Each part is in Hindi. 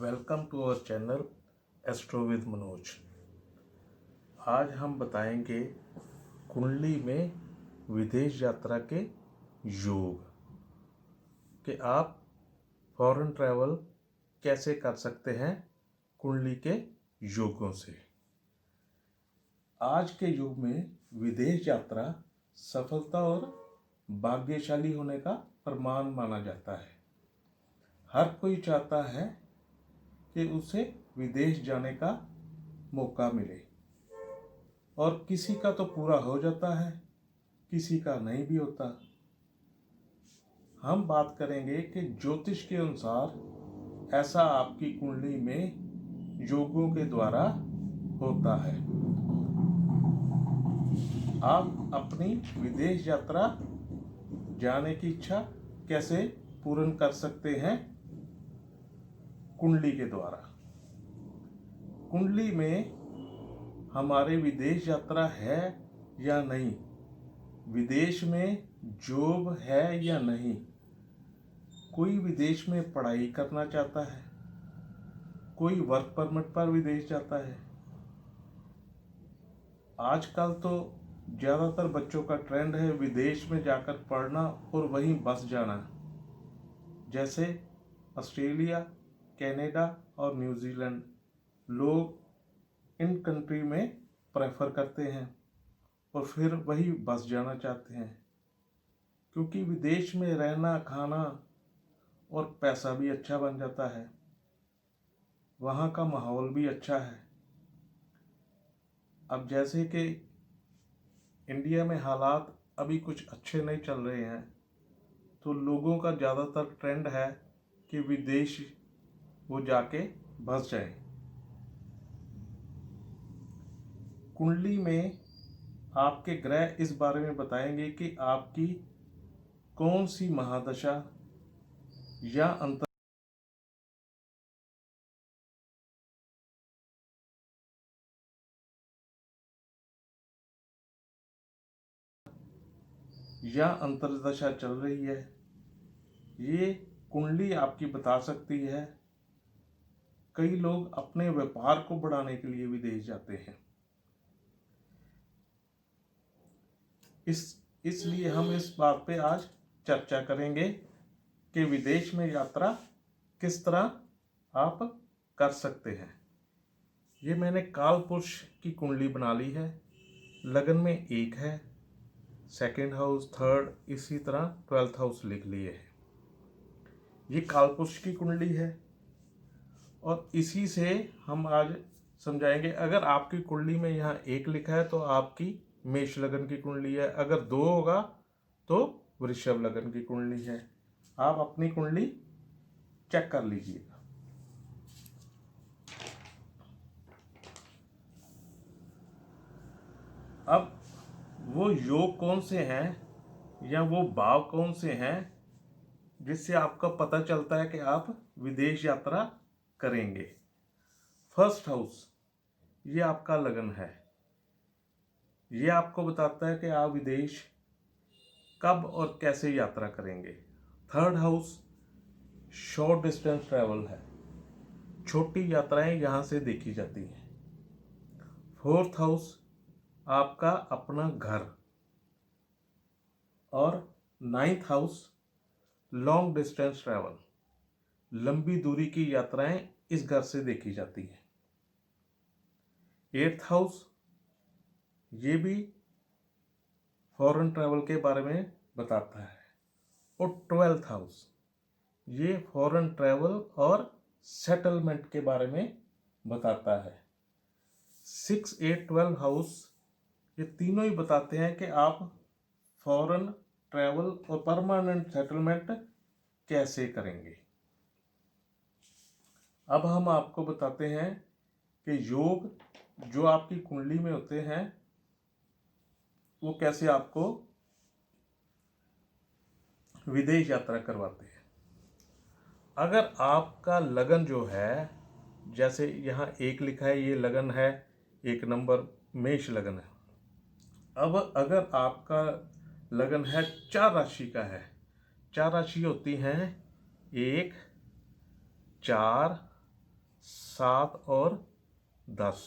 Welcome to our channel astro with Manoj. आज हम बताएंगे कुंडली में विदेश यात्रा के योग कि आप फॉरेन ट्रैवल कैसे कर सकते हैं कुंडली के योगों से। आज के युग में विदेश यात्रा सफलता और भाग्यशाली होने का प्रमाण माना जाता है। हर कोई चाहता है कि उसे विदेश जाने का मौका मिले और किसी का तो पूरा हो जाता है, किसी का नहीं भी होता। हम बात करेंगे कि ज्योतिष के अनुसार ऐसा आपकी कुंडली में योगों के द्वारा होता है। आप अपनी विदेश यात्रा जाने की इच्छा कैसे पूर्ण कर सकते हैं कुंडली के द्वारा। कुंडली में हमारे विदेश यात्रा है या नहीं, विदेश में जॉब है या नहीं, कोई विदेश में पढ़ाई करना चाहता है, कोई वर्क परमिट पर विदेश जाता है। आजकल तो ज़्यादातर बच्चों का ट्रेंड है विदेश में जाकर पढ़ना और वहीं बस जाना, जैसे ऑस्ट्रेलिया, कनाडा और न्यूजीलैंड। लोग इन कंट्री में प्रेफर करते हैं और फिर वही बस जाना चाहते हैं, क्योंकि विदेश में रहना, खाना और पैसा भी अच्छा बन जाता है, वहाँ का माहौल भी अच्छा है। अब जैसे कि इंडिया में हालात अभी कुछ अच्छे नहीं चल रहे हैं, तो लोगों का ज़्यादातर ट्रेंड है कि विदेश वो जाके बस जाए। कुंडली में आपके ग्रह इस बारे में बताएंगे कि आपकी कौन सी महादशा या अंतर या अंतर्दशा चल रही है। ये कुंडली आपकी बता सकती है। कई लोग अपने व्यापार को बढ़ाने के लिए विदेश जाते हैं। इसलिए हम इस बात पे आज चर्चा करेंगे कि विदेश में यात्रा किस तरह आप कर सकते हैं। ये मैंने काल पुरुष की कुंडली बना ली है। लगन में 1 है, सेकंड हाउस, थर्ड, इसी तरह 12th हाउस लिख लिए है। ये काल पुरुष की कुंडली है और इसी से हम आज समझाएंगे। अगर आपकी कुंडली में यहाँ 1 लिखा है तो आपकी मेष लगन की कुंडली है, अगर 2 होगा तो वृषभ लगन की कुंडली है। आप अपनी कुंडली चेक कर लीजिएगा। अब वो योग कौन से हैं या वो भाव कौन से हैं जिससे आपका पता चलता है कि आप विदेश यात्रा करेंगे। फर्स्ट हाउस, ये आपका लगन है। ये आपको बताता है कि आप विदेश कब और कैसे यात्रा करेंगे। Third house short distance travel है, छोटी यात्राएं यहाँ से देखी जाती हैं। फोर्थ हाउस आपका अपना घर और 9th house long distance travel, लंबी दूरी की यात्राएं इस घर से देखी जाती हैं। 8th हाउस ये भी फॉरेन ट्रैवल के बारे में बताता है। और 12th हाउस ये फॉरेन ट्रैवल और सेटलमेंट के बारे में बताता है। 6, 8, 12 हाउस ये तीनों ही बताते हैं कि आप फॉरेन ट्रैवल और परमानेंट सेटलमेंट कैसे करेंगे। अब हम आपको बताते हैं कि योग जो आपकी कुंडली में होते हैं वो कैसे आपको विदेश यात्रा करवाते हैं। अगर आपका लगन जो है, जैसे यहाँ 1 लिखा है, ये लगन है, 1 नंबर मेष लगन है। अब अगर आपका लगन है 4 राशि का है, 4 राशि होती हैं 1, 4, 7 और 10।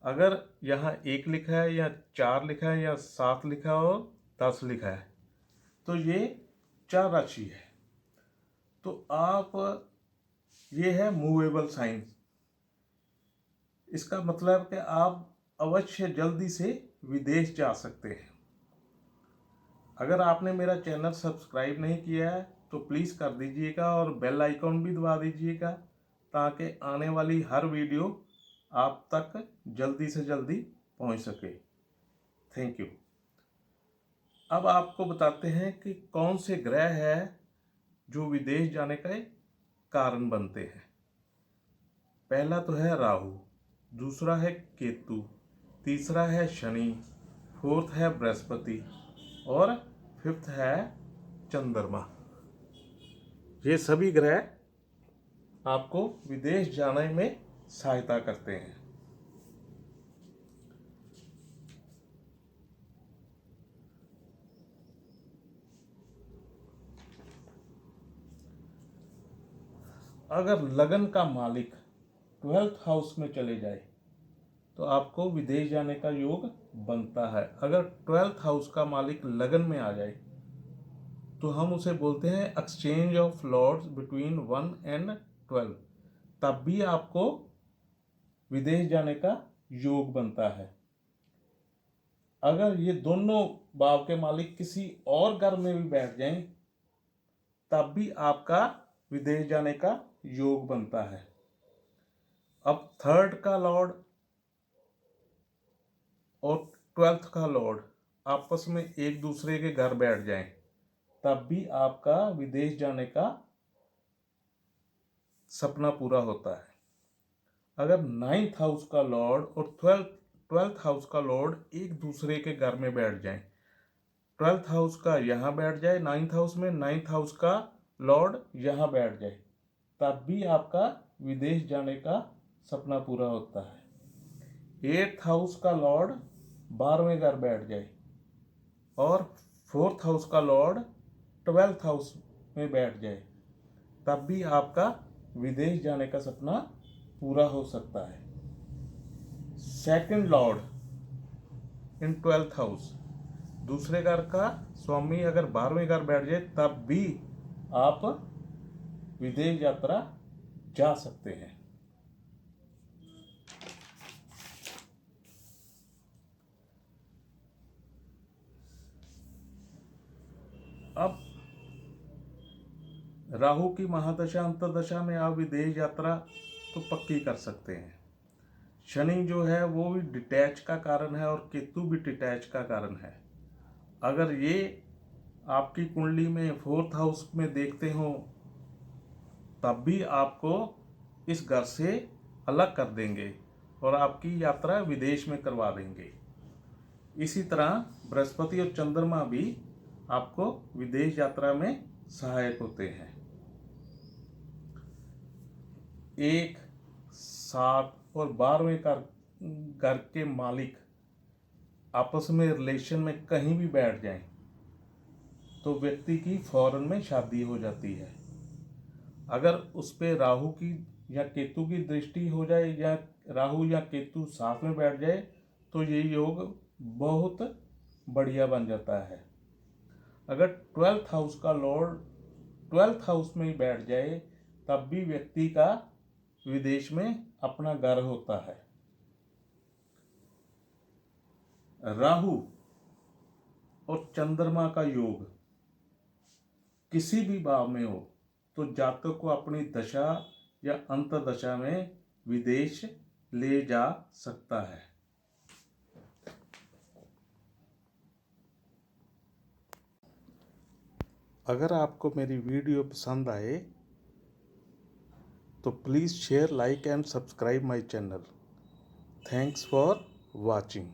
अगर यहाँ 1 लिखा है या 4 लिखा है या 7 लिखा है और 10 लिखा है तो ये 4 राशि है। तो आप, ये है मूवेबल साइन। इसका मतलब कि आप अवश्य जल्दी से विदेश जा सकते हैं। अगर आपने मेरा चैनल सब्सक्राइब नहीं किया है तो प्लीज़ कर दीजिएगा और बेल आइकॉन भी दबा दीजिएगा ताकि आने वाली हर वीडियो आप तक जल्दी से जल्दी पहुंच सके। Thank you. अब आपको बताते हैं कि कौन से ग्रह है जो विदेश जाने का कारण बनते हैं। पहला तो है राहु, दूसरा है केतु, तीसरा है शनि, फोर्थ है बृहस्पति और फिफ्थ है चंद्रमा। ये सभी ग्रह आपको विदेश जाने में सहायता करते हैं। अगर लगन का मालिक 12th हाउस में चले जाए तो आपको विदेश जाने का योग बनता है। अगर 12th हाउस का मालिक लगन में आ जाए तो हम उसे बोलते हैं exchange of lords between 1 and 12। तब भी आपको विदेश जाने का योग बनता है। अगर ये दोनों भाव के मालिक किसी और घर में भी बैठ जाएं तब भी आपका विदेश जाने का योग बनता है। अब 3rd का लॉर्ड और 12th का लॉर्ड आपस में एक दूसरे के घर बैठ जाएं तब भी आपका विदेश जाने का सपना पूरा होता है। अगर 9th हाउस का लॉर्ड और 12th हाउस का लॉर्ड एक दूसरे के घर में बैठ जाएं, 12th हाउस का यहाँ बैठ जाए 9th हाउस में, 9th हाउस का लॉर्ड यहाँ बैठ जाए तब भी आपका विदेश जाने का सपना पूरा होता है। 8th हाउस का लॉर्ड 12वें घर बैठ जाए और 4th हाउस का लॉर्ड 12th हाउस में बैठ जाए तब भी आपका विदेश जाने का सपना पूरा हो सकता है। 2nd लॉर्ड इन 12th हाउस, दूसरे घर का स्वामी अगर 12वें घर बैठ जाए तब भी आप विदेश यात्रा जा सकते हैं। अब राहु की महादशा अंतर्दशा में आप विदेश यात्रा तो पक्की कर सकते हैं। शनि जो है वो भी डिटैच का कारण है और केतु भी डिटैच का कारण है। अगर ये आपकी कुंडली में 4th हाउस में देखते हो तब भी आपको इस घर से अलग कर देंगे और आपकी यात्रा विदेश में करवा देंगे। इसी तरह बृहस्पति और चंद्रमा भी आपको विदेश यात्रा में सहायक होते हैं। 1, 7 और 12वें घर के मालिक आपस में रिलेशन में कहीं भी बैठ जाएं तो व्यक्ति की फौरन में शादी हो जाती है। अगर उस पे राहु की या केतु की दृष्टि हो जाए या राहु या केतु साथ में बैठ जाए तो ये योग बहुत बढ़िया बन जाता है। अगर 12th हाउस का लॉर्ड 12th हाउस में ही बैठ जाए तब भी व्यक्ति का विदेश में अपना घर होता है। राहु और चंद्रमा का योग किसी भी भाव में हो तो जातक को अपनी दशा या अंतर्दशा में विदेश ले जा सकता है। अगर आपको मेरी वीडियो पसंद आए तो please share, like and subscribe my channel. Thanks for watching.